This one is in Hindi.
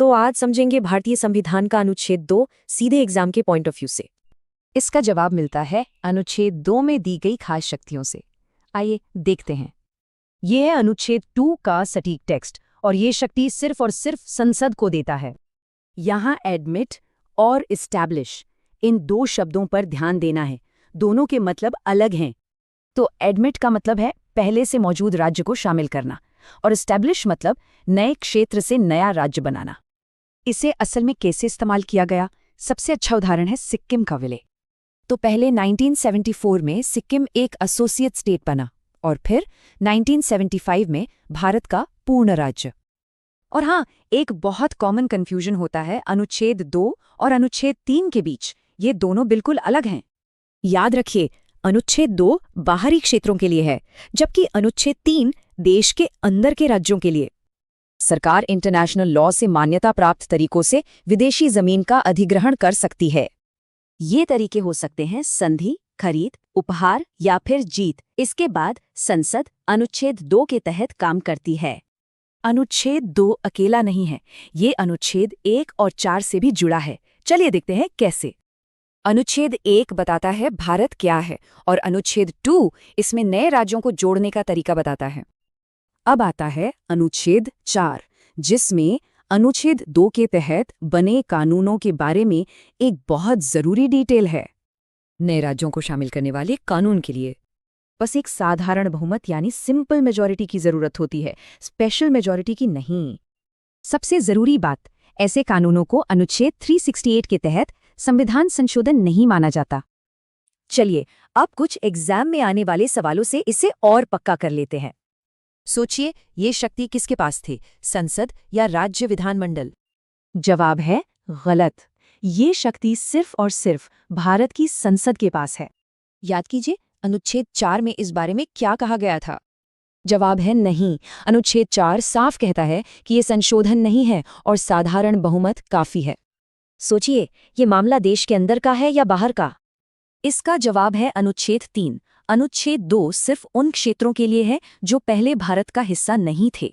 तो आज समझेंगे भारतीय संविधान का अनुच्छेद 2 सीधे एग्जाम के पॉइंट ऑफ व्यू से। इसका जवाब मिलता है अनुच्छेद 2 में दी गई खास शक्तियों से। आइए देखते हैं। ये है अनुच्छेद 2 का सटीक टेक्स्ट और ये शक्ति सिर्फ और सिर्फ संसद को देता है। यहाँ एडमिट और इस्टैब्लिश इन दो शब्दों पर ध्यान देना है, दोनों के मतलब अलग हैं। तो एडमिट का मतलब है पहले से मौजूद राज्य को शामिल करना और इस्टैब्लिश मतलब नए क्षेत्र से नया राज्य बनाना। इसे असल में कैसे इस्तेमाल किया गया, सबसे अच्छा उदाहरण है सिक्किम का विलय। तो पहले 1974 में सिक्किम एक एसोसिएट स्टेट बना और फिर 1975 में भारत का पूर्ण राज्य। और हाँ, एक बहुत कॉमन कंफ्यूजन होता है अनुच्छेद 2 और अनुच्छेद 3 के बीच। ये दोनों बिल्कुल अलग हैं। याद रखिए, अनुच्छेद 2 बाहरी क्षेत्रों के लिए है, जबकि अनुच्छेद 3 देश के अंदर के राज्यों के लिए। सरकार इंटरनेशनल लॉ से मान्यता प्राप्त तरीकों से विदेशी जमीन का अधिग्रहण कर सकती है। ये तरीके हो सकते हैं संधि, खरीद, उपहार या फिर जीत। इसके बाद संसद अनुच्छेद 2 के तहत काम करती है। अनुच्छेद 2 अकेला नहीं है, ये अनुच्छेद 1 और 4 से भी जुड़ा है। चलिए देखते हैं कैसे। अनुच्छेद 1 बताता है भारत क्या है और अनुच्छेद 2 इसमें नए राज्यों को जोड़ने का तरीका बताता है। अब आता है अनुच्छेद 4, जिसमें अनुच्छेद 2 के तहत बने कानूनों के बारे में एक बहुत ज़रूरी डिटेल है। नए राज्यों को शामिल करने वाले कानून के लिए बस एक साधारण बहुमत यानी सिंपल मेजॉरिटी की ज़रूरत होती है, स्पेशल मेजॉरिटी की नहीं। सबसे ज़रूरी बात, ऐसे कानूनों को अनुच्छेद 368 के तहत संविधान संशोधन नहीं माना जाता। चलिए अब कुछ एग्जाम में आने वाले सवालों से इसे और पक्का कर लेते हैं। सोचिए, ये शक्ति किसके पास थी, संसद या राज्य विधानमंडल? जवाब है गलत। ये शक्ति सिर्फ और सिर्फ भारत की संसद के पास है। याद कीजिए, अनुच्छेद 4 में इस बारे में क्या कहा गया था? जवाब है नहीं। अनुच्छेद 4 साफ कहता है कि ये संशोधन नहीं है और साधारण बहुमत काफी है। सोचिए, ये मामला देश के अंदर का है या बाहर का? इसका जवाब है अनुच्छेद 3। अनुच्छेद 2 सिर्फ उन क्षेत्रों के लिए है जो पहले भारत का हिस्सा नहीं थे।